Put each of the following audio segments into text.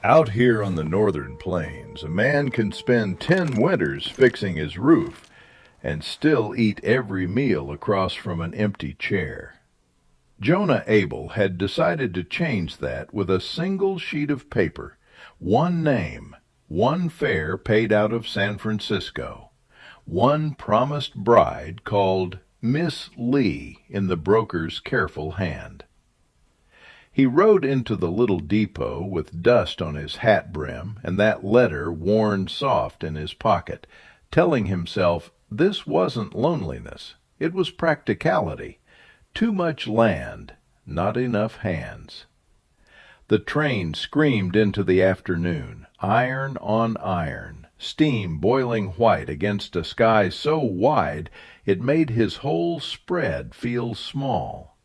Out here on the northern plains, a man can spend 10 winters fixing his roof and still eat every meal across from an empty chair. Jonah Abel had decided to change that with a single sheet of paper, one name, one fare paid out of San Francisco, one promised bride called Miss Lee in the broker's careful hand. He rode into the little depot with dust on his hat brim and that letter worn soft in his pocket, telling himself this wasn't loneliness, it was practicality. Too much land, not enough hands. The train screamed into the afternoon, iron on iron, steam boiling white against a sky so wide it made his whole spread feel small.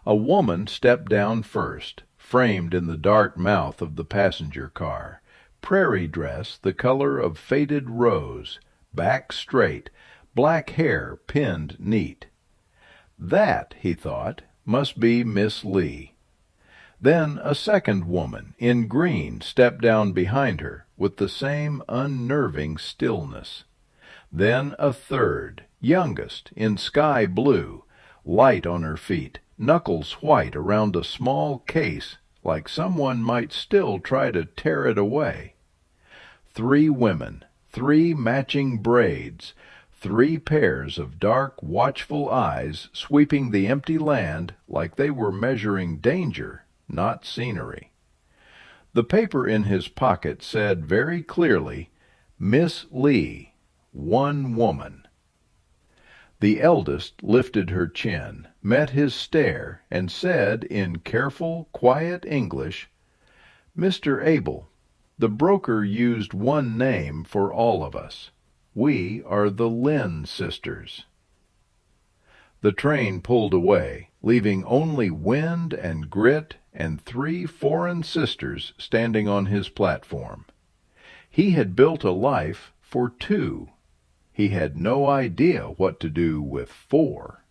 A woman stepped down first, framed in the dark mouth of the passenger car, prairie dress the color of faded rose, back straight, black hair pinned neat. That, he thought, must be Miss Lee. Then a second woman, in green, stepped down behind her, with the same unnerving stillness. Then a third, youngest, in sky blue, light on her feet, knuckles white around a small case, like someone might still try to tear it away. 3 women, 3 matching braids, 3 pairs of dark, watchful eyes sweeping the empty land like they were measuring danger, not scenery. The paper in his pocket said very clearly, Miss Lee, one woman. The eldest lifted her chin, met his stare, and said in careful, quiet English, "Mr. Abel, the broker used one name for all of us. We are the Lynn sisters." The train pulled away, leaving only wind and grit and 3 foreign sisters standing on his platform. He had built a life for 2. He had no idea what to do with 4.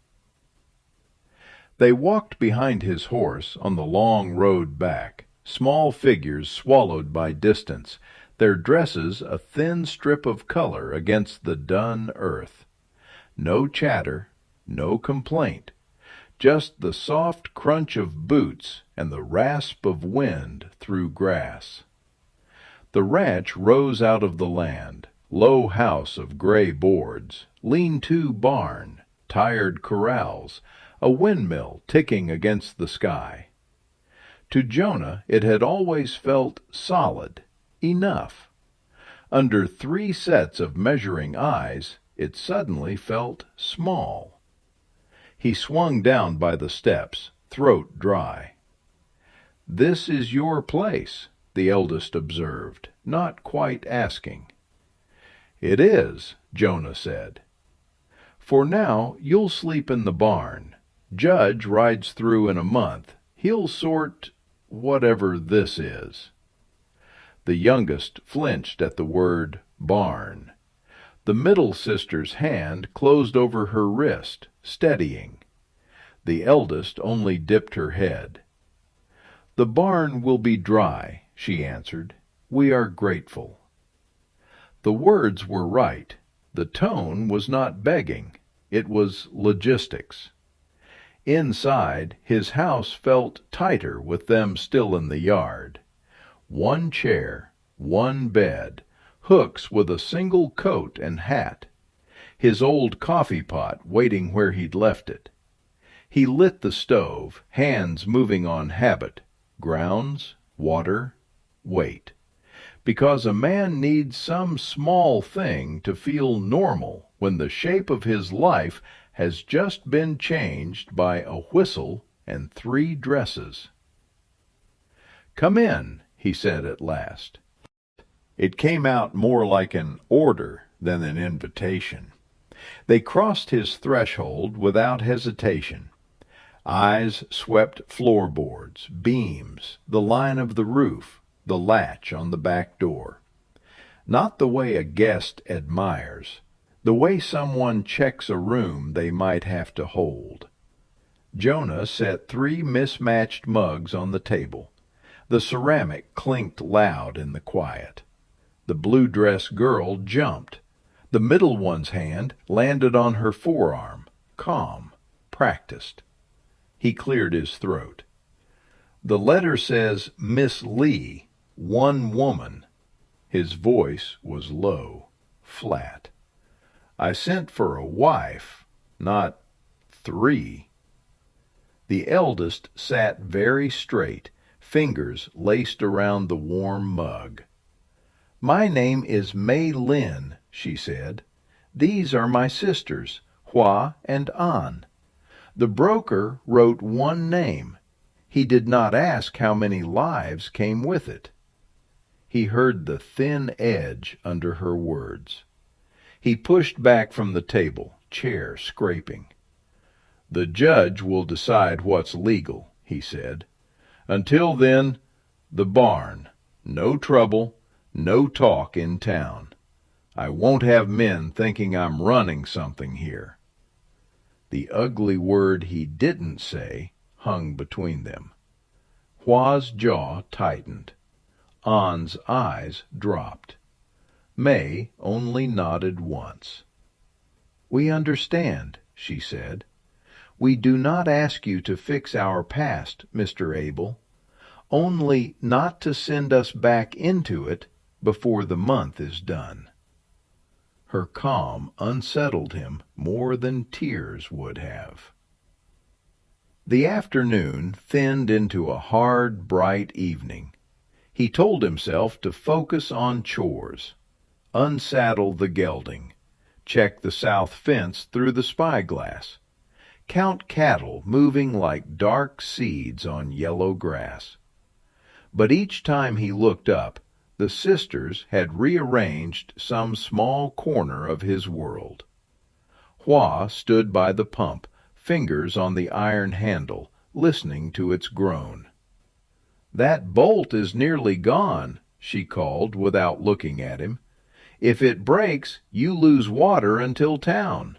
They walked behind his horse on the long road back, small figures swallowed by distance, their dresses a thin strip of color against the dun earth. No chatter, no complaint, just the soft crunch of boots and the rasp of wind through grass. The ranch rose out of the land, low house of gray boards, lean-to barn, tired corrals, a windmill ticking against the sky. To Jonah it had always felt solid, enough. Under 3 sets of measuring eyes, it suddenly felt small. He swung down by the steps, throat dry. "This is your place," the eldest observed, not quite asking. "It is," Jonah said. "For now you'll sleep in the barn. Judge rides through in a month. He'll sort whatever this is." The youngest flinched at the word barn. The middle sister's hand closed over her wrist, steadying. The eldest only dipped her head. "The barn will be dry," she answered. "We are grateful." The words were right. The tone was not begging. It was logistics. Inside, his house felt tighter with them still in the yard. 1 chair, 1 bed, hooks with a single coat and hat. His old coffee pot waiting where he'd left it. He lit the stove, hands moving on habit, grounds, water, wait. Because a man needs some small thing to feel normal when the shape of his life has just been changed by a whistle and 3 dresses. "Come in," he said at last. It came out more like an order than an invitation. They crossed his threshold without hesitation. Eyes swept floorboards, beams, the line of the roof, the latch on the back door. Not the way a guest admires, the way someone checks a room they might have to hold. Jonah set 3 mismatched mugs on the table, The ceramic clinked loud in the quiet. The blue-dress girl jumped. The middle one's hand landed on her forearm, calm, practiced. He cleared his throat. The letter says, Miss Lee, one woman. His voice was low, flat. I sent for a wife, not 3. The eldest sat very straight, fingers laced around the warm mug. My name is Mei Lin, she said. These are my sisters, Hua and An. The broker wrote one name. He did not ask how many lives came with it. He heard the thin edge under her words. He pushed back from the table, chair scraping. The judge will decide what's legal, he said. Until then, the barn. No trouble, no talk in town. I won't have men thinking I'm running something here. The ugly word he didn't say hung between them. Hua's jaw tightened. An's eyes dropped. Mei only nodded once. We understand, she said. We do not ask you to fix our past, Mr. Abel, only not to send us back into it before the month is done. Her calm unsettled him more than tears would have. The afternoon thinned into a hard, bright evening. He told himself to focus on chores, unsaddle the gelding, check the south fence through the spyglass, count cattle moving like dark seeds on yellow grass. But each time he looked up, the sisters had rearranged some small corner of his world. Hua stood by the pump, fingers on the iron handle, listening to its groan. That bolt is nearly gone, she called without looking at him. If it breaks, you lose water until town.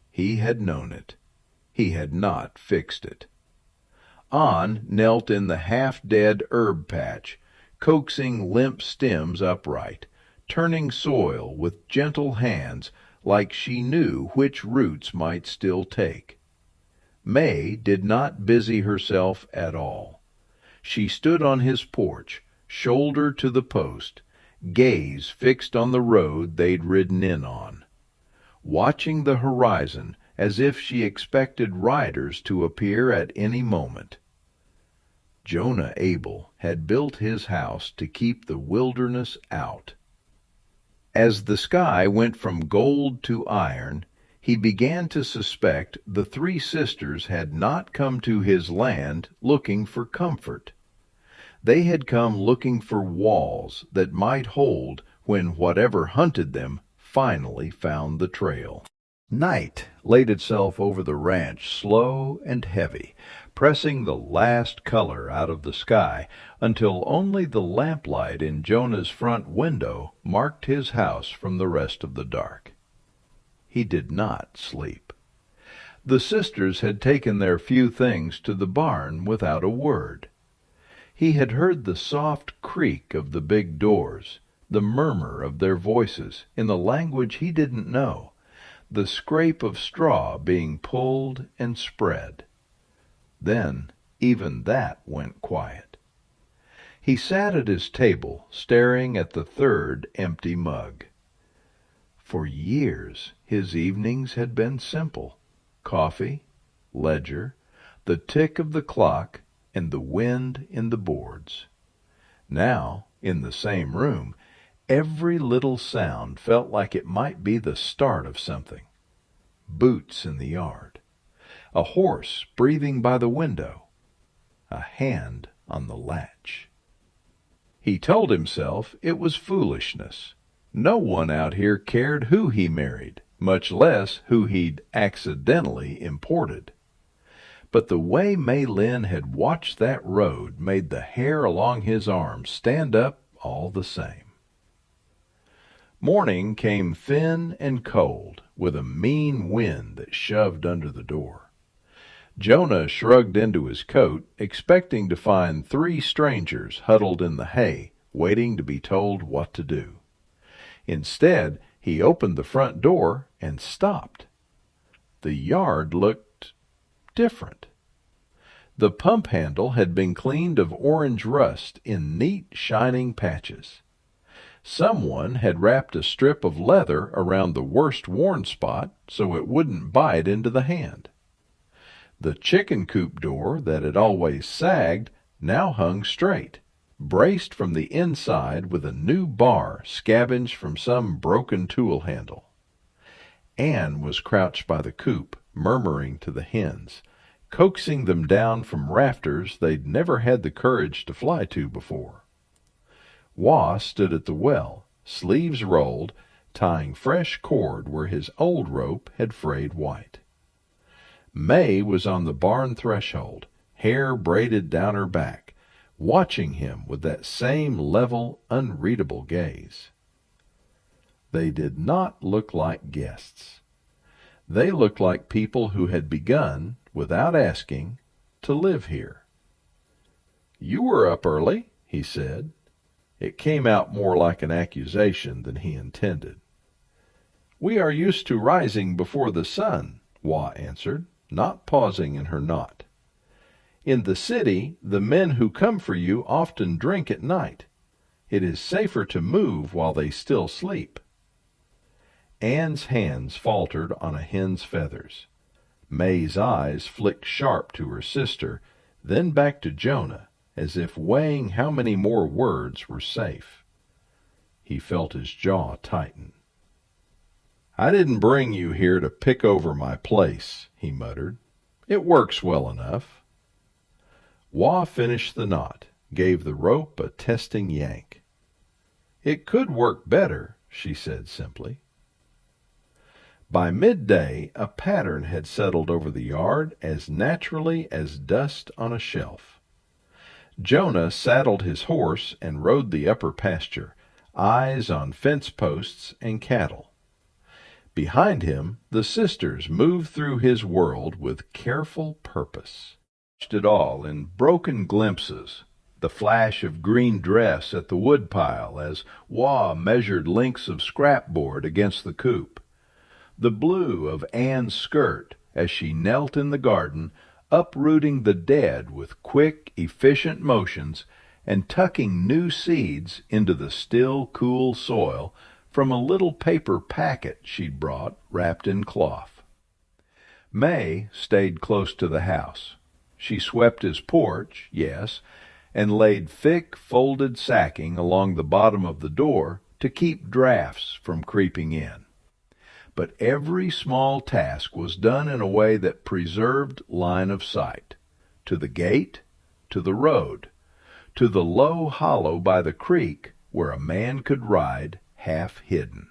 He had known it. He had not fixed it. An knelt in the half-dead herb patch, coaxing limp stems upright, turning soil with gentle hands like she knew which roots might still take. Mei did not busy herself at all. She stood on his porch, shoulder to the post, gaze fixed on the road they'd ridden in on, watching the horizon as if she expected riders to appear at any moment. Jonah Abel had built his house to keep the wilderness out. As the sky went from gold to iron, he began to suspect the 3 sisters had not come to his land looking for comfort. They had come looking for walls that might hold when whatever hunted them finally found the trail. Night laid itself over the ranch slow and heavy, pressing the last color out of the sky until only the lamplight in Jonah's front window marked his house from the rest of the dark. He did not sleep. The sisters had taken their few things to the barn without a word. He had heard the soft creak of the big doors, the murmur of their voices in the language he didn't know, the scrape of straw being pulled and spread. Then even that went quiet. He sat at his table, staring at the 3rd empty mug. For years his evenings had been simple: coffee, ledger, the tick of the clock, and the wind in the boards. Now, in the same room, every little sound felt like it might be the start of something. Boots in the yard, a horse breathing by the window, a hand on the latch. He told himself it was foolishness. No one out here cared who he married, much less who he'd accidentally imported. But the way Mei Lin had watched that road made the hair along his arms stand up all the same. Morning came thin and cold, with a mean wind that shoved under the door. Jonah shrugged into his coat, expecting to find three strangers huddled in the hay, waiting to be told what to do. Instead, he opened the front door and stopped. The yard looked different. The pump handle had been cleaned of orange rust in neat, shining patches. Someone had wrapped a strip of leather around the worst worn spot so it wouldn't bite into the hand. The chicken coop door that had always sagged now hung straight, braced from the inside with a new bar scavenged from some broken tool handle. Anne was crouched by the coop, murmuring to the hens, coaxing them down from rafters they'd never had the courage to fly to before. Wah stood at the well, sleeves rolled, tying fresh cord where his old rope had frayed white. May was on the barn threshold, hair braided down her back, watching him with that same level, unreadable gaze. They did not look like guests. They looked like people who had begun, without asking, to live here. "You were up early," he said. It came out more like an accusation than he intended. "We are used to rising before the sun," Wah answered, not pausing in her knot. "In the city, the men who come for you often drink at night. It is safer to move while they still sleep." Anne's hands faltered on a hen's feathers. May's eyes flicked sharp to her sister, then back to Jonah, as if weighing how many more words were safe. He felt his jaw tighten. "I didn't bring you here to pick over my place," he muttered. "It works well enough." Wah finished the knot, gave the rope a testing yank. "It could work better," she said simply. By midday a pattern had settled over the yard as naturally as dust on a shelf. Jonah saddled his horse and rode the upper pasture, eyes on fence posts and cattle. Behind him, the sisters moved through his world with careful purpose. Watched it all in broken glimpses, the flash of green dress at the woodpile as Wah measured lengths of scrapboard against the coop, the blue of Anne's skirt as she knelt in the garden, uprooting the dead with quick, efficient motions and tucking new seeds into the still, cool soil from a little paper packet she'd brought wrapped in cloth. May stayed close to the house. She swept his porch, yes, and laid thick, folded sacking along the bottom of the door to keep drafts from creeping in. But every small task was done in a way that preserved line of sight, to the gate, to the road, to the low hollow by the creek where a man could ride half hidden.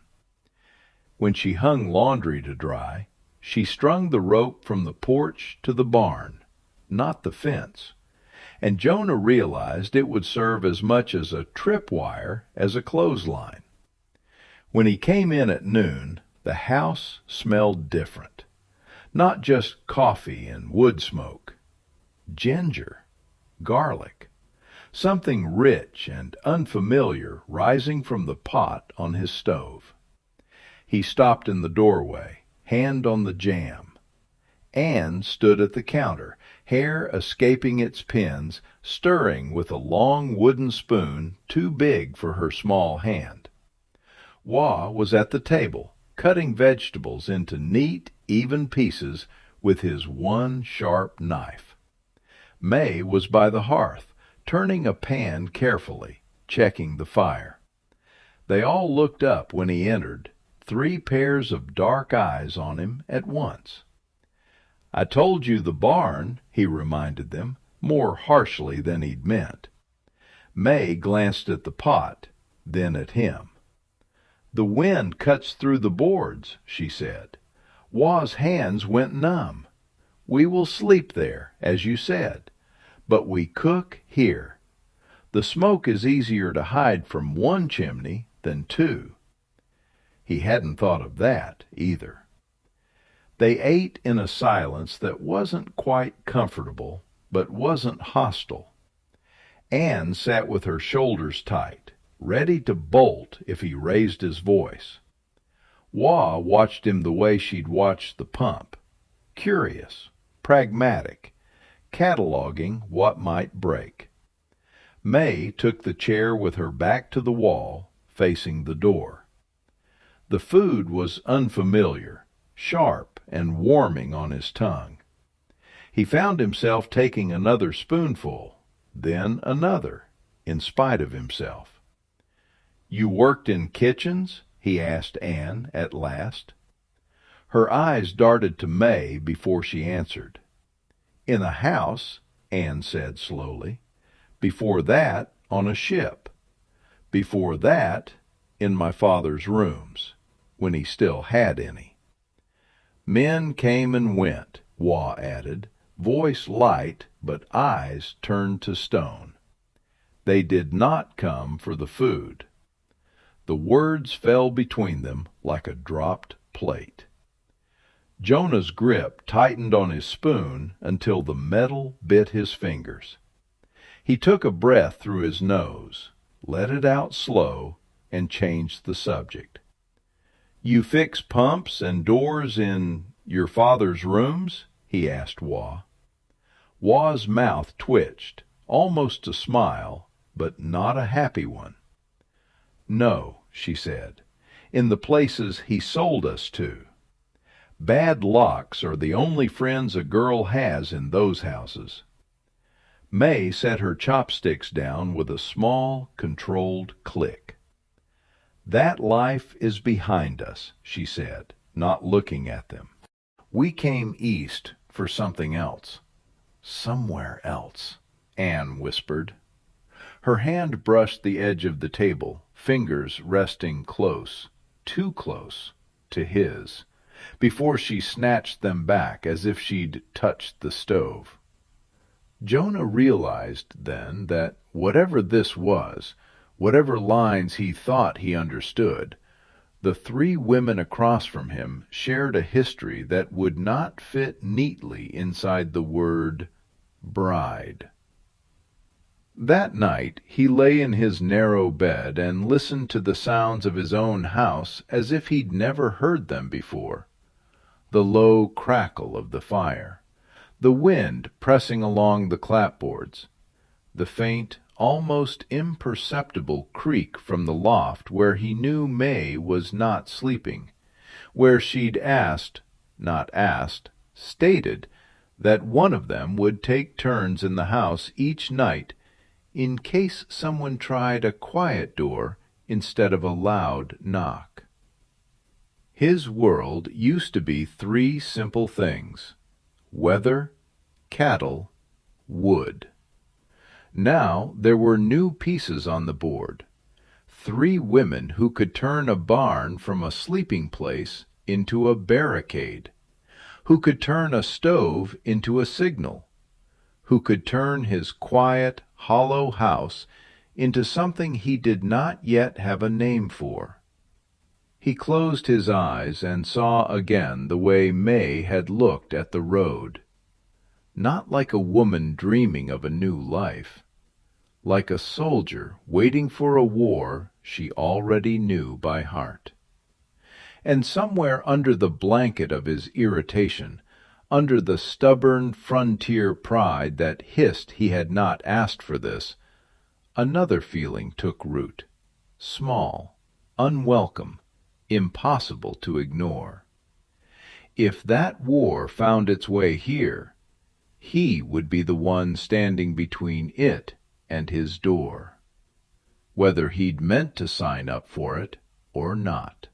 When she hung laundry to dry, she strung the rope from the porch to the barn, not the fence, and Jonah realized it would serve as much as a tripwire as a clothesline. When he came in at noon, the house smelled different. Not just coffee and wood smoke. Ginger, garlic, something rich and unfamiliar rising from the pot on his stove. He stopped in the doorway, hand on the jamb. Anne stood at the counter, hair escaping its pins, stirring with a long wooden spoon too big for her small hand. Wah was at the table, cutting vegetables into neat, even pieces with his one sharp knife. May was by the hearth, turning a pan carefully, checking the fire. They all looked up when he entered, 3 pairs of dark eyes on him at once. "I told you the barn," he reminded them, more harshly than he'd meant. May glanced at the pot, then at him. "The wind cuts through the boards," she said. "Wah's hands went numb. We will sleep there, as you said, but we cook here. The smoke is easier to hide from one chimney than 2. He hadn't thought of that, either. They ate in a silence that wasn't quite comfortable, but wasn't hostile. Anne sat with her shoulders tight, ready to bolt if he raised his voice. Wah watched him the way she'd watched the pump, curious, pragmatic, cataloging what might break. May took the chair with her back to the wall, facing the door. The food was unfamiliar, sharp and warming on his tongue. He found himself taking another spoonful, then another, in spite of himself. "You worked in kitchens?" he asked Anne at last. Her eyes darted to May before she answered. "In a house," Anne said slowly. "Before that, on a ship. Before that, in my father's rooms, when he still had any." "Men came and went," Wah added, voice light but eyes turned to stone. "They did not come for the food." The words fell between them like a dropped plate. Jonah's grip tightened on his spoon until the metal bit his fingers. He took a breath through his nose, let it out slow, and changed the subject. "You fix pumps and doors in your father's rooms?" he asked Wah. Wah's mouth twitched, almost a smile, but not a happy one. "No," she said, "in the places he sold us to. Bad locks are the only friends a girl has in those houses." May set her chopsticks down with a small, controlled click. "That life is behind us," she said, not looking at them. "We came east for something else." "Somewhere else," Anne whispered. Her hand brushed the edge of the table, fingers resting close, too close, to his, before she snatched them back as if she'd touched the stove. Jonah realized then that whatever this was, whatever lines he thought he understood, the three women across from him shared a history that would not fit neatly inside the word bride. That night he lay in his narrow bed and listened to the sounds of his own house as if he'd never heard them before. The low crackle of the fire, the wind pressing along the clapboards, the faint, almost imperceptible creak from the loft where he knew May was not sleeping, where she'd stated that one of them would take turns in the house each night in case someone tried a quiet door instead of a loud knock. His world used to be three simple things: weather, cattle, wood. Now there were new pieces on the board. Three women who could turn a barn from a sleeping place into a barricade, who could turn a stove into a signal, who could turn his quiet, hollow house into something he did not yet have a name for. He closed his eyes and saw again the way May had looked at the road. Not like a woman dreaming of a new life, like a soldier waiting for a war she already knew by heart. And somewhere under the blanket of his irritation, under the stubborn frontier pride that hissed he had not asked for this, another feeling took root, small, unwelcome, impossible to ignore. If that war found its way here, he would be the one standing between it and his door, whether he'd meant to sign up for it or not.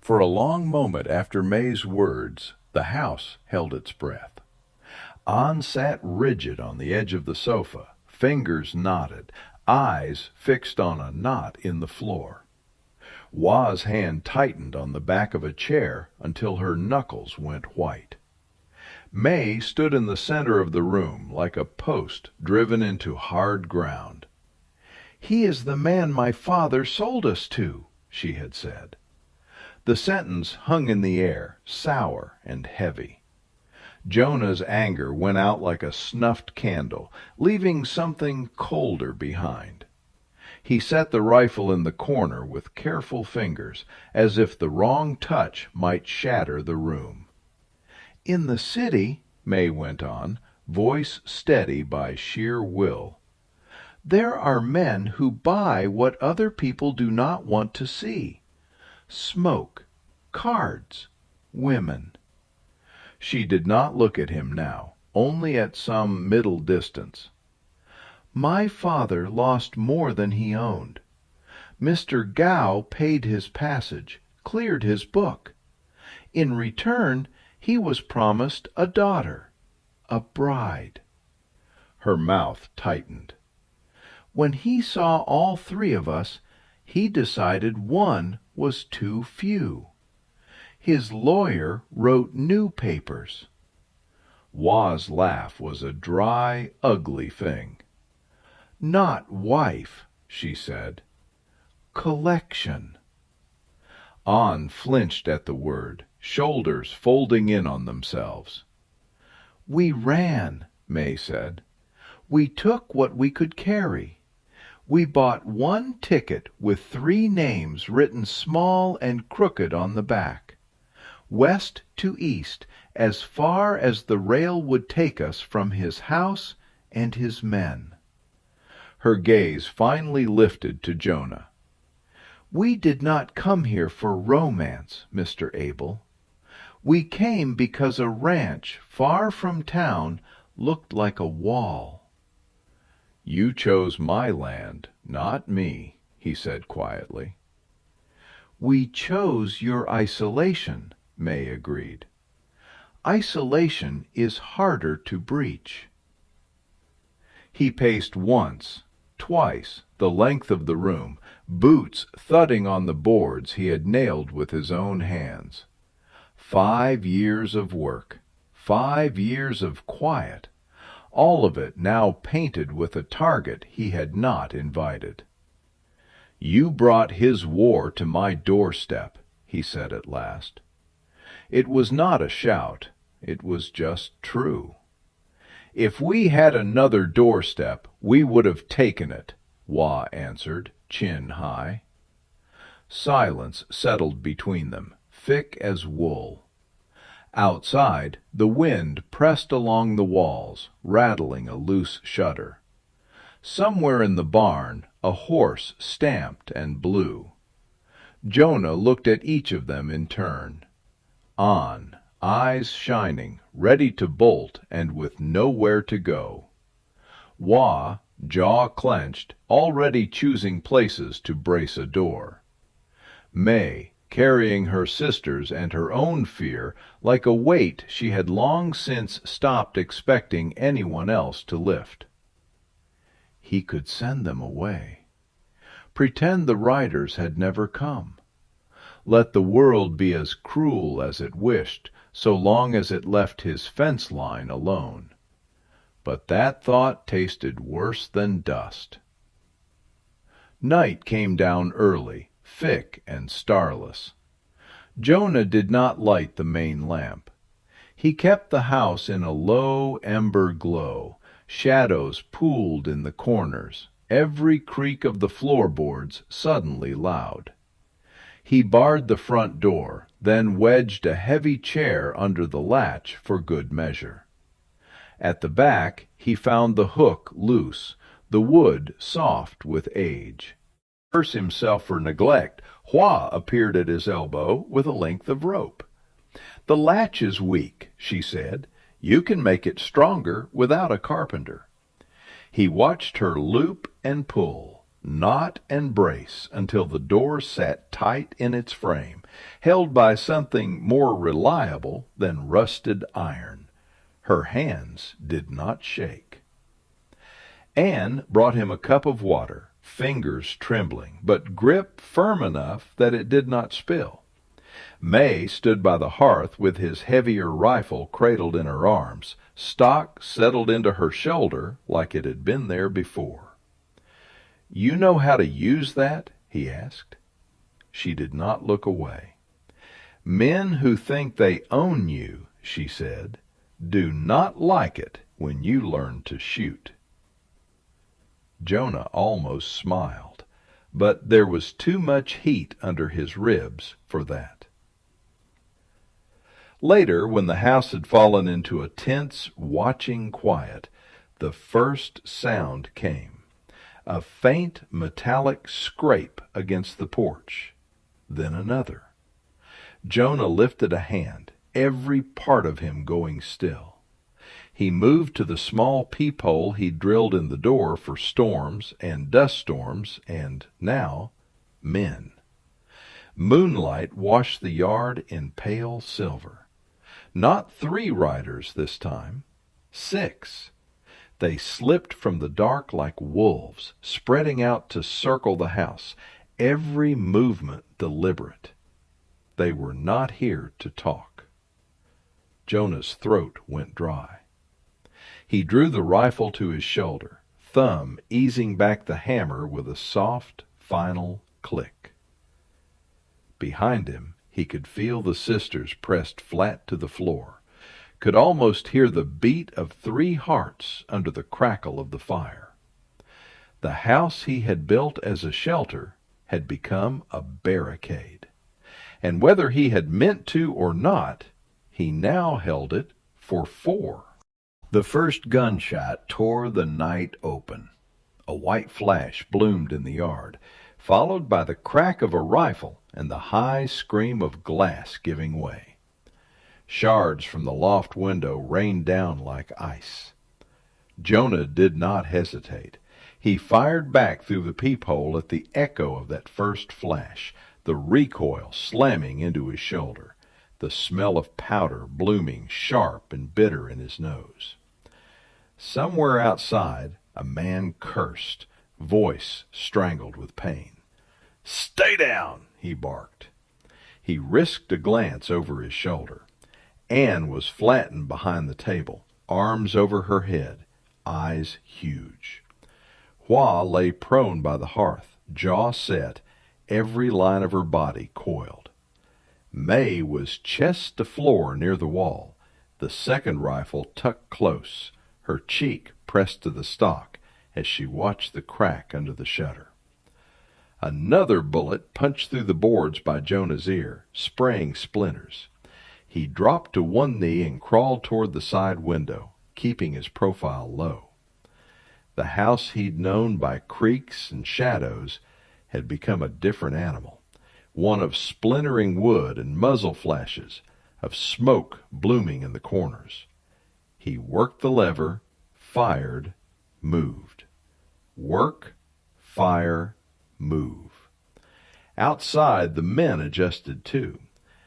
For a long moment after May's words, the house held its breath. Anne sat rigid on the edge of the sofa, fingers knotted, eyes fixed on a knot in the floor. Wah's hand tightened on the back of a chair until her knuckles went white. May stood in the center of the room like a post driven into hard ground. "He is the man my father sold us to," she had said. The sentence hung in the air, sour and heavy. Jonah's anger went out like a snuffed candle, leaving something colder behind. He set the rifle in the corner with careful fingers, as if the wrong touch might shatter the room. "In the city," May went on, voice steady by sheer will, "there are men who buy what other people do not want to see. Smoke, cards, women." She did not look at him now, only at some middle distance. "My father lost more than he owned. Mr. Gow paid his passage, cleared his book. In return, he was promised a daughter, a bride." Her mouth tightened. "When he saw all three of us, he decided one was too few. His lawyer wrote new papers." Wa's laugh was a dry, ugly thing. "Not wife," she said. "Collection." An flinched at the word, shoulders folding in on themselves. "We ran," May said. "We took what we could carry. We bought one ticket with 3 names written small and crooked on the back. West to east, as far as the rail would take us from his house and his men." Her gaze finally lifted to Jonah. "We did not come here for romance, Mr. Abel. We came because a ranch far from town looked like a wall." "You chose my land, not me," he said quietly. "We chose your isolation," May agreed. "Isolation is harder to breach." He paced once, twice, the length of the room, boots thudding on the boards he had nailed with his own hands. 5 years of work, 5 years of quiet, all of it now painted with a target he had not invited. "You brought his war to my doorstep," he said at last. It was not a shout, it was just true. "If we had another doorstep, we would have taken it," Wa answered, chin high. Silence settled between them, thick as wool. Outside, the wind pressed along the walls, rattling a loose shutter. Somewhere in the barn, a horse stamped and blew. Jonah looked at each of them in turn. On, eyes shining, ready to bolt and with nowhere to go. Wa, jaw clenched, already choosing places to brace a door. May, carrying her sister's and her own fear like a weight she had long since stopped expecting anyone else to lift. He could send them away. Pretend the riders had never come. Let the world be as cruel as it wished, so long as it left his fence line alone. But that thought tasted worse than dust. Night came down early, thick and starless. Jonah did not light the main lamp. He kept the house in a low ember glow. Shadows pooled in the corners, every creak of the floorboards suddenly loud. He barred the front door, then wedged a heavy chair under the latch for good measure. At the back he found the hook loose, the wood soft with age. To curse himself for neglect, Hua appeared at his elbow with a length of rope. "The latch is weak," she said. "You can make it stronger without a carpenter." He watched her loop and pull, knot and brace, until the door sat tight in its frame, held by something more reliable than rusted iron. Her hands did not shake. Anne brought him a cup of water, fingers trembling, but grip firm enough that it did not spill. May stood by the hearth with his heavier rifle cradled in her arms, stock settled into her shoulder like it had been there before. "You know how to use that?" he asked. She did not look away. Men who think they own you, she said, do not like it when you learn to shoot. Jonah almost smiled, but there was too much heat under his ribs for that. Later, when the house had fallen into a tense, watching quiet, the first sound came, a faint metallic scrape against the porch, then another. Jonah lifted a hand, every part of him going still. He moved to the small peephole he'd drilled in the door for storms and dust storms and, now, men. Moonlight washed the yard in pale silver. Not 3 riders this time, 6. They slipped from the dark like wolves, spreading out to circle the house, every movement deliberate. They were not here to talk. Jonah's throat went dry. He drew the rifle to his shoulder, thumb easing back the hammer with a soft, final click. Behind him, he could feel the sisters pressed flat to the floor, could almost hear the beat of 3 hearts under the crackle of the fire. The house he had built as a shelter had become a barricade, and whether he had meant to or not, he now held it for 4. The first gunshot tore the night open. A white flash bloomed in the yard, followed by the crack of a rifle and the high scream of glass giving way. Shards from the loft window rained down like ice. Jonah did not hesitate. He fired back through the peephole at the echo of that first flash, the recoil slamming into his shoulder, the smell of powder blooming sharp and bitter in his nose. Somewhere outside, a man cursed, voice strangled with pain. "Stay down!" he barked. He risked a glance over his shoulder. Anne was flattened behind the table, arms over her head, eyes huge. Hua lay prone by the hearth, jaw set, every line of her body coiled. May was chest to floor near the wall, the second rifle tucked close, her cheek pressed to the stock as she watched the crack under the shutter. Another bullet punched through the boards by Jonah's ear, spraying splinters. He dropped to one knee and crawled toward the side window, keeping his profile low. The house he'd known by creaks and shadows had become a different animal, one of splintering wood and muzzle flashes, of smoke blooming in the corners. He worked the lever, fired, moved. Work, fire, move. Outside, the men adjusted too.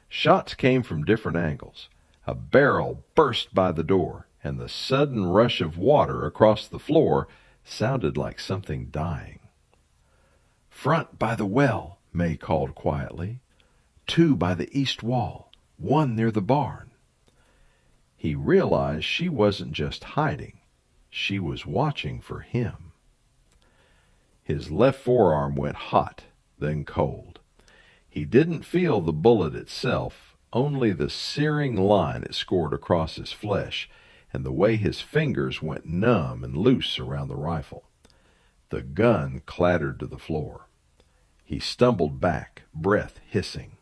Shots came from different angles. A barrel burst by the door, and the sudden rush of water across the floor sounded like something dying. "Front by the well," May called quietly. "2 by the east wall, 1 near the barn." He realized she wasn't just hiding. She was watching for him. His left forearm went hot, then cold. He didn't feel the bullet itself, only the searing line it scored across his flesh, and the way his fingers went numb and loose around the rifle. The gun clattered to the floor. He stumbled back, breath hissing.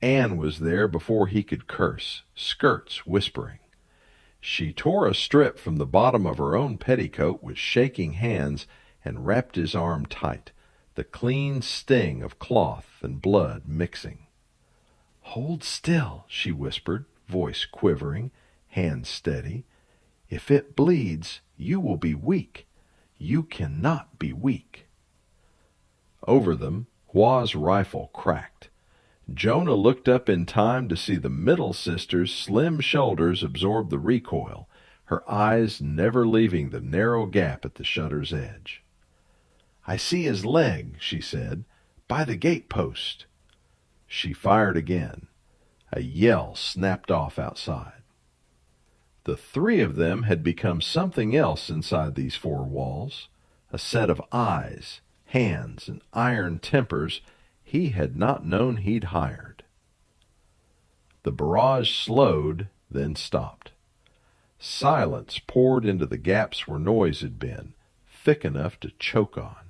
Anne was there before he could curse, skirts whispering. She tore a strip from the bottom of her own petticoat with shaking hands and wrapped his arm tight, the clean sting of cloth and blood mixing. "Hold still," she whispered, voice quivering, hand steady. "If it bleeds, you will be weak. You cannot be weak." Over them, Hua's rifle cracked. Jonah looked up in time to see the middle sister's slim shoulders absorb the recoil, her eyes never leaving the narrow gap at the shutter's edge. "I see his leg," she said, "by the gate-post." She fired again. A yell snapped off outside. The 3 of them had become something else inside these 4 walls, a set of eyes, hands, and iron tempers he had not known he'd hired. The barrage slowed, then stopped. Silence poured into the gaps where noise had been, thick enough to choke on.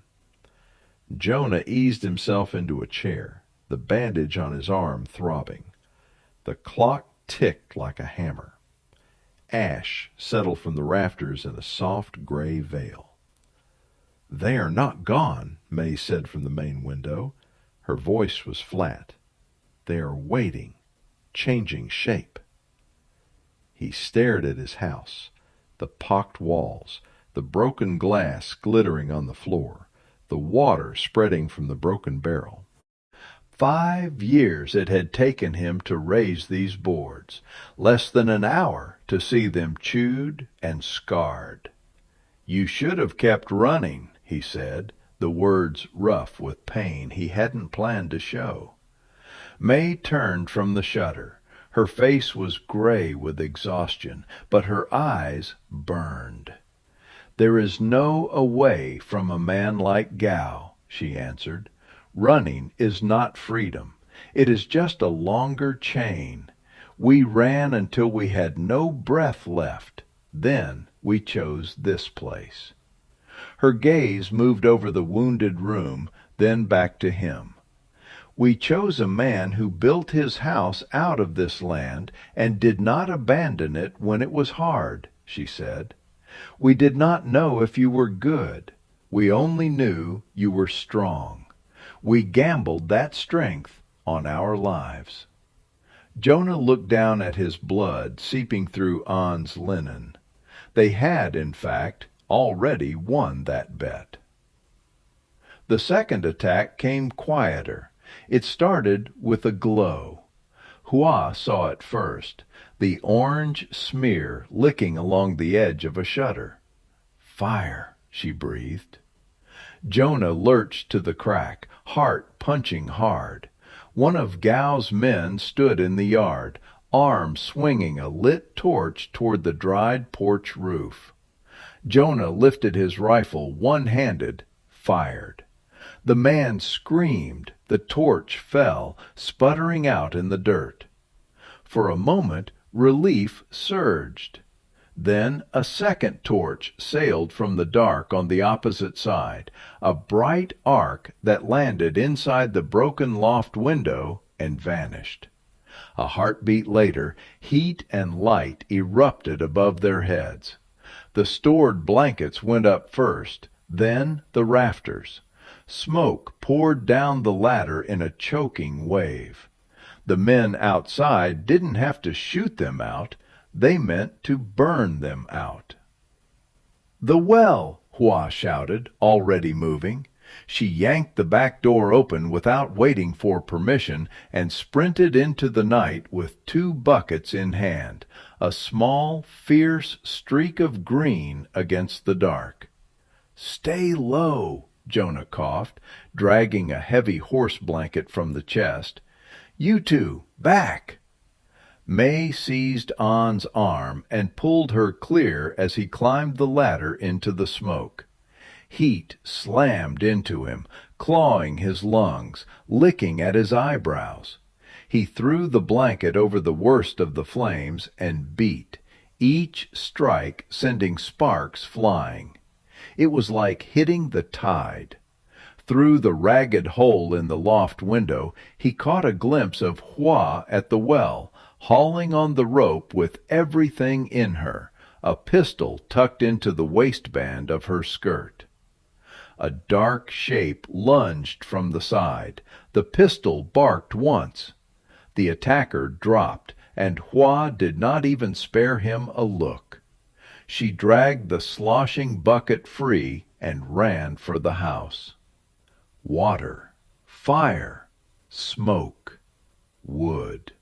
Jonah eased himself into a chair, the bandage on his arm throbbing. The clock ticked like a hammer. Ash settled from the rafters in a soft gray veil. "They are not gone," May said from the main window. Her voice was flat. "They are waiting, changing shape." He stared at his house, the pocked walls, the broken glass glittering on the floor, the water spreading from the broken barrel. 5 years it had taken him to raise these boards, less than an hour to see them chewed and scarred. "You should have kept running," he said, the words rough with pain he hadn't planned to show. May turned from the shutter. Her face was gray with exhaustion, but her eyes burned. "There is no away from a man like Gao," she answered. "Running is not freedom. It is just a longer chain. We ran until we had no breath left. Then we chose this place." Her gaze moved over the wounded room, then back to him. "We chose a man who built his house out of this land and did not abandon it when it was hard," she said. "We did not know if you were good. We only knew you were strong. We gambled that strength on our lives." Jonah looked down at his blood seeping through On's linen. They had, in fact, already won that bet. The second attack came quieter. It started with a glow. Hua saw it first, the orange smear licking along the edge of a shutter. "Fire," she breathed. Jonah lurched to the crack, heart punching hard. One of Gao's men stood in the yard, arm swinging a lit torch toward the dried porch roof. Jonah lifted his rifle one-handed, fired. The man screamed. The torch fell, sputtering out in the dirt. For a moment, relief surged. Then a second torch sailed from the dark on the opposite side, a bright arc that landed inside the broken loft window and vanished. A heartbeat later, heat and light erupted above their heads. The stored blankets went up first, then the rafters. Smoke poured down the ladder in a choking wave. The men outside didn't have to shoot them out. They meant to burn them out. "The well!" Hua shouted, already moving. She yanked the back door open without waiting for permission and sprinted into the night with 2 buckets in hand, a small, fierce streak of green against the dark. "Stay low," Jonah coughed, dragging a heavy horse blanket from the chest. "You two, back!" May seized On's arm and pulled her clear as he climbed the ladder into the smoke. Heat slammed into him, clawing his lungs, licking at his eyebrows. He threw the blanket over the worst of the flames and beat, each strike sending sparks flying. It was like hitting the tide. Through the ragged hole in the loft window, he caught a glimpse of Hua at the well, hauling on the rope with everything in her, a pistol tucked into the waistband of her skirt. A dark shape lunged from the side. The pistol barked once. The attacker dropped, and Hua did not even spare him a look. She dragged the sloshing bucket free and ran for the house. Water, fire, smoke, wood.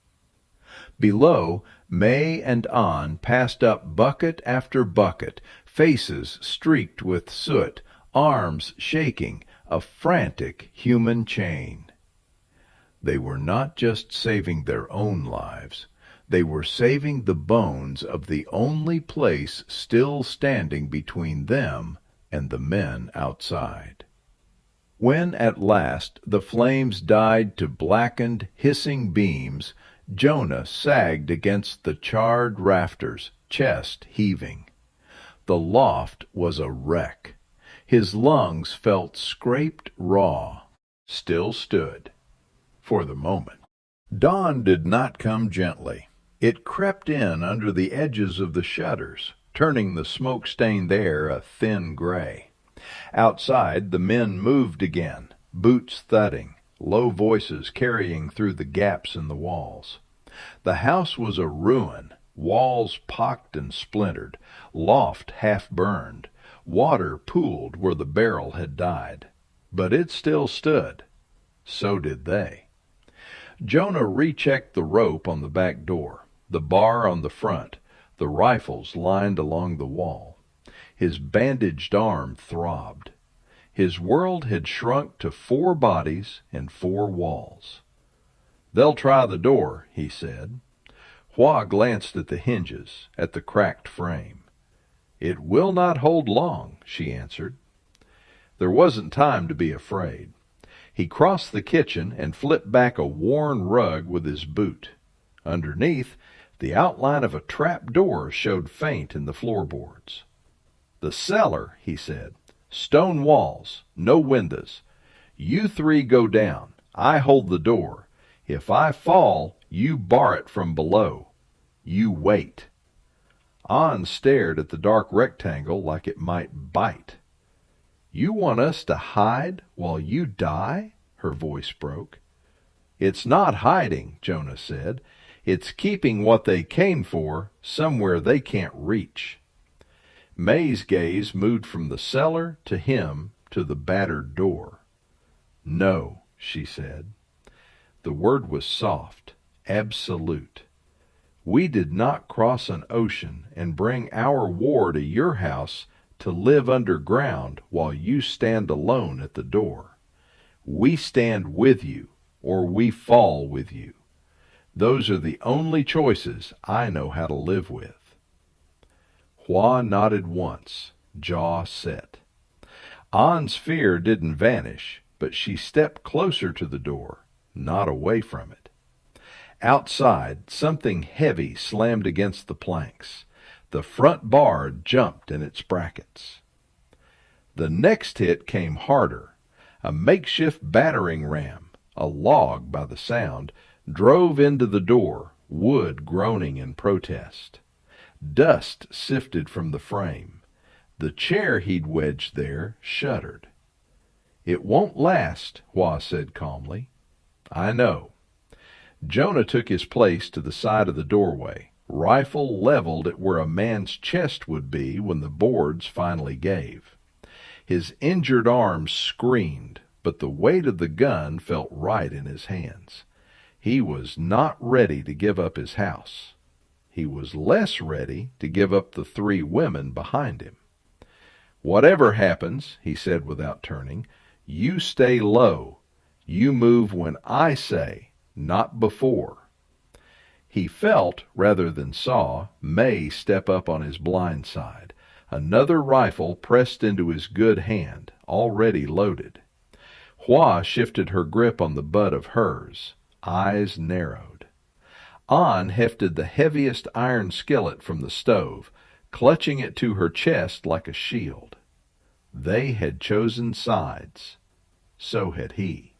Below, May and On passed up bucket after bucket, faces streaked with soot, arms shaking, a frantic human chain. They were not just saving their own lives. They were saving the bones of the only place still standing between them and the men outside. When at last the flames died to blackened, hissing beams, Jonah sagged against the charred rafters, chest heaving. The loft was a wreck. His lungs felt scraped raw, still stood, for the moment. Dawn did not come gently. It crept in under the edges of the shutters, turning the smoke-stained air a thin gray. Outside, the men moved again, boots thudding, low voices carrying through the gaps in the walls. The house was a ruin, walls pocked and splintered, loft half burned, water pooled where the barrel had died. But it still stood. So did they. Jonah rechecked the rope on the back door, the bar on the front, the rifles lined along the wall. His bandaged arm throbbed. His world had shrunk to 4 bodies and 4 walls. "They'll try the door," he said. Hua glanced at the hinges, at the cracked frame. "It will not hold long," she answered. There wasn't time to be afraid. He crossed the kitchen and flipped back a worn rug with his boot. Underneath, the outline of a trap door showed faint in the floorboards. "The cellar," he said. "Stone walls, no windows. You 3 go down. I hold the door. If I fall, you bar it from below. You wait." An stared at the dark rectangle like it might bite. "You want us to hide while you die?" Her voice broke. "It's not hiding," Jonah said. "It's keeping what they came for somewhere they can't reach." May's gaze moved from the cellar to him to the battered door. "No," she said. The word was soft, absolute. "We did not cross an ocean and bring our war to your house to live underground while you stand alone at the door. We stand with you, or we fall with you. Those are the only choices I know how to live with." Hua nodded once, jaw set. An's fear didn't vanish, but she stepped closer to the door, not away from it. Outside, something heavy slammed against the planks. The front bar jumped in its brackets. The next hit came harder. A makeshift battering ram, a log by the sound, drove into the door, wood groaning in protest. Dust sifted from the frame. The chair he'd wedged there shuddered. "It won't last," Hua said calmly. "I know." Jonah took his place to the side of the doorway, rifle leveled at where a man's chest would be when the boards finally gave. His injured arm screamed, but the weight of the gun felt right in his hands. He was not ready to give up his house. He was less ready to give up the 3 women behind him. "Whatever happens," he said without turning, "you stay low. You move when I say, not before." He felt, rather than saw, May step up on his blind side, another rifle pressed into his good hand, already loaded. Hua shifted her grip on the butt of hers, eyes narrowed. An hefted the heaviest iron skillet from the stove, clutching it to her chest like a shield. They had chosen sides. So had he.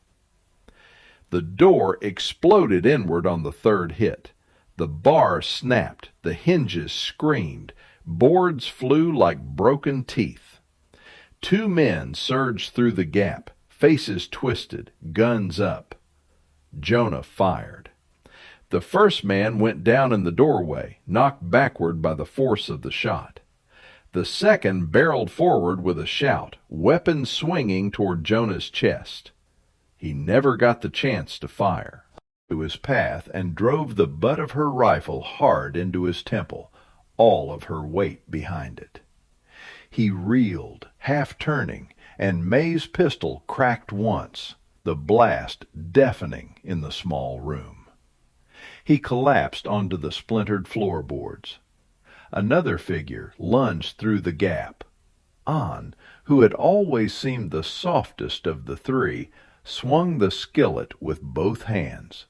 The door exploded inward on the 3rd hit. The bar snapped, the hinges screamed, boards flew like broken teeth. 2 men surged through the gap, faces twisted, guns up. Jonah fired. The first man went down in the doorway, knocked backward by the force of the shot. The second barreled forward with a shout, weapon swinging toward Jonah's chest. He never got the chance to fire. To his path and drove the butt of her rifle hard into his temple, all of her weight behind it. He reeled, half turning, and May's pistol cracked once, the blast deafening in the small room. He collapsed onto the splintered floorboards. Another figure lunged through the gap. An, who had always seemed the softest of the 3, swung the skillet with both hands.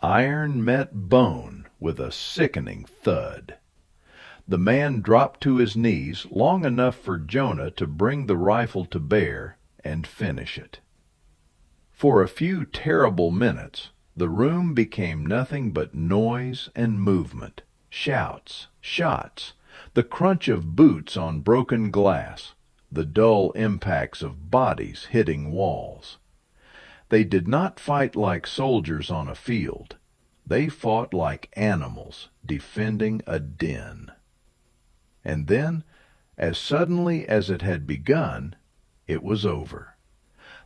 Iron met bone with a sickening thud. The man dropped to his knees long enough for Jonah to bring the rifle to bear and finish it. For a few terrible minutes, the room became nothing but noise and movement, shouts, shots, the crunch of boots on broken glass, the dull impacts of bodies hitting walls. They did not fight like soldiers on a field. They fought like animals defending a den. And then, as suddenly as it had begun, it was over.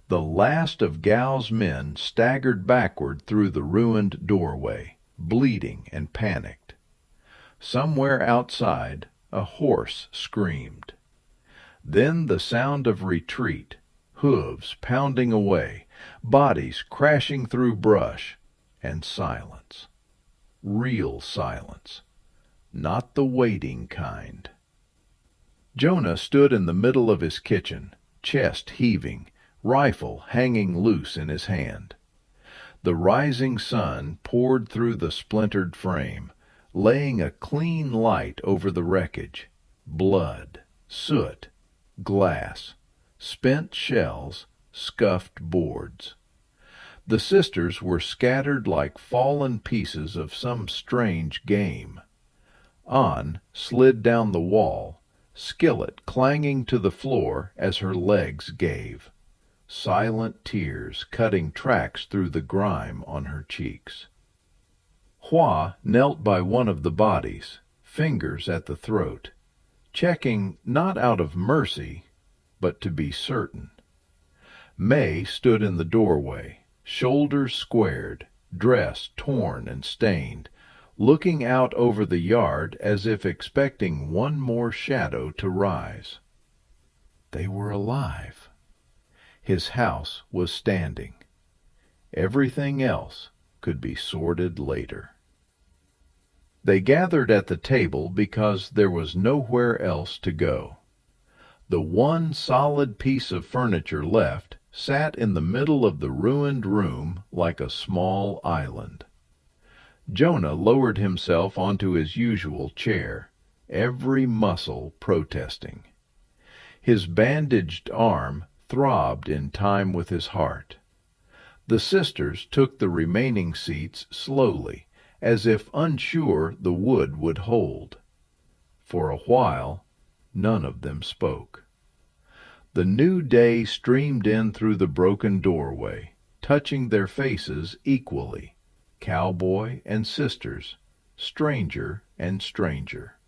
The last of Gal's men staggered backward through the ruined doorway, bleeding and panicked. Somewhere outside, a horse screamed. Then the sound of retreat, hooves pounding away, bodies crashing through brush, and silence. Real silence. Not the waiting kind. Jonah stood in the middle of his kitchen, chest heaving, rifle hanging loose in his hand. The rising sun poured through the splintered frame, laying a clean light over the wreckage. Blood, soot, glass, spent shells, scuffed boards. The sisters were scattered like fallen pieces of some strange game. Ann slid down the wall, skillet clanging to the floor as her legs gave, silent tears cutting tracks through the grime on her cheeks. Hua knelt by one of the bodies, fingers at the throat, checking not out of mercy, but to be certain. May stood in the doorway, shoulders squared, dress torn and stained, looking out over the yard as if expecting one more shadow to rise. They were alive. His house was standing. Everything else could be sorted later. They gathered at the table because there was nowhere else to go. The one solid piece of furniture left sat in the middle of the ruined room like a small island. Jonah lowered himself onto his usual chair, every muscle protesting. His bandaged arm throbbed in time with his heart. The sisters took the remaining seats slowly, as if unsure the wood would hold. For a while, none of them spoke. The new day streamed in through the broken doorway, touching their faces equally, cowboy and sisters, stranger and stranger.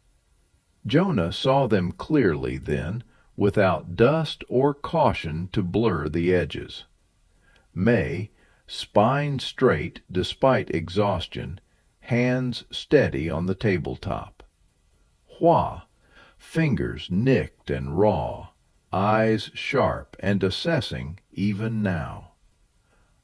Jonah saw them clearly then, without dust or caution to blur the edges. May, spine straight despite exhaustion, hands steady on the tabletop. Hua, fingers nicked and raw, eyes sharp and assessing even now.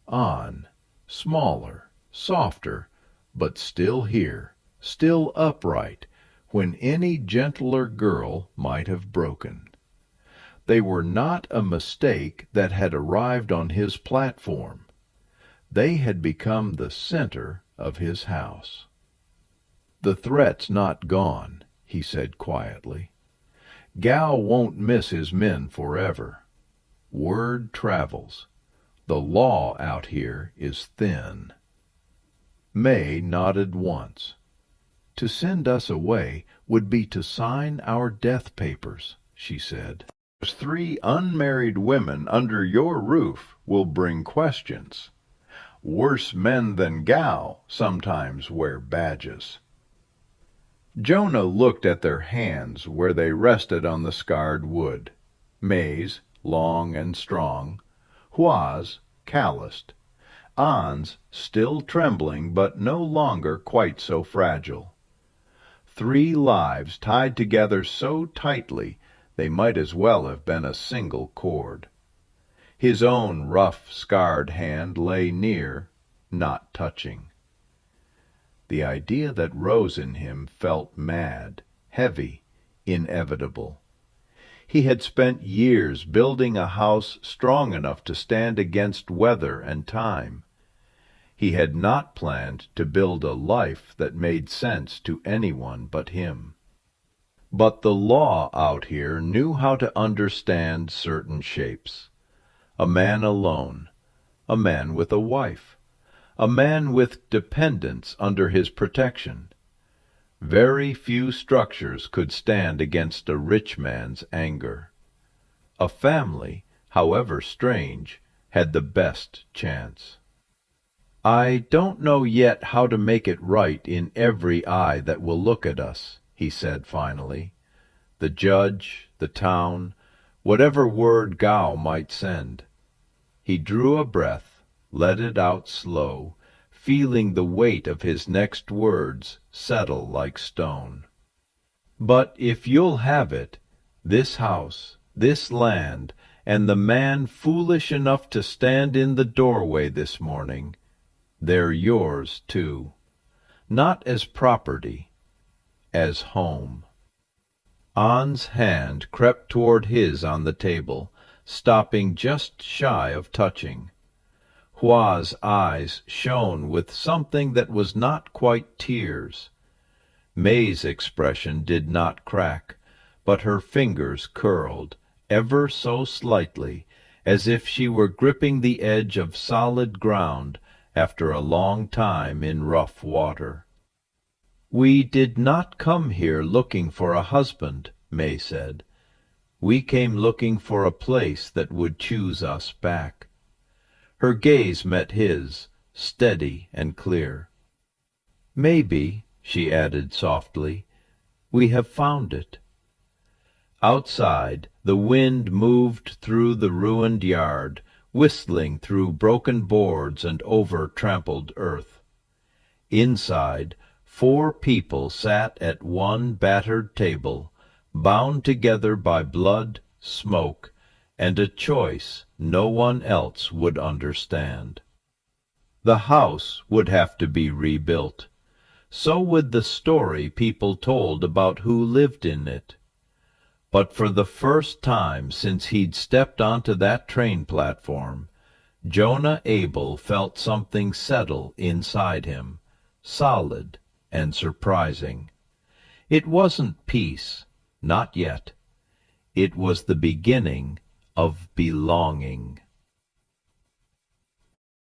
An, smaller, softer, but still here, still upright, when any gentler girl might have broken. They were not a mistake that had arrived on his platform. They had become the center of his house. "The threat's not gone," he said quietly. "Gal won't miss his men forever. Word travels. The law out here is thin." May nodded once. "To send us away would be to sign our death papers," she said. "3 unmarried women under your roof will bring questions. Worse men than Gal sometimes wear badges." Jonah looked at their hands where they rested on the scarred wood. May's, long and strong. Hua's, calloused. An's, still trembling but no longer quite so fragile. 3 lives tied together so tightly they might as well have been a single cord. His own rough, scarred hand lay near, not touching. The idea that rose in him felt mad, heavy, inevitable. He had spent years building a house strong enough to stand against weather and time. He had not planned to build a life that made sense to anyone but him. But the law out here knew how to understand certain shapes. A man alone, a man with a wife, a man with dependents under his protection. Very few structures could stand against a rich man's anger. A family, however strange, had the best chance. "I don't know yet how to make it right in every eye that will look at us," he said finally. "The judge, the town, whatever word Gao might send." He drew a breath, let it out slow, feeling the weight of his next words settle like stone. "But if you'll have it, this house, this land, and the man foolish enough to stand in the doorway this morning, they're yours too. Not as property, as home." An's hand crept toward his on the table, stopping just shy of touching. Hua's eyes shone with something that was not quite tears. May's expression did not crack, but her fingers curled, ever so slightly, as if she were gripping the edge of solid ground after a long time in rough water. "We did not come here looking for a husband," May said. "We came looking for a place that would choose us back." Her gaze met his, steady and clear. "Maybe," she added softly, "we have found it." Outside, the wind moved through the ruined yard, whistling through broken boards and over trampled earth. Inside, 4 people sat at one battered table, bound together by blood, smoke, and a choice no one else would understand. The house would have to be rebuilt. So would the story people told about who lived in it. But for the first time since he'd stepped onto that train platform, Jonah Abel felt something settle inside him, solid and surprising. It wasn't peace, not yet. It was the beginning of belonging.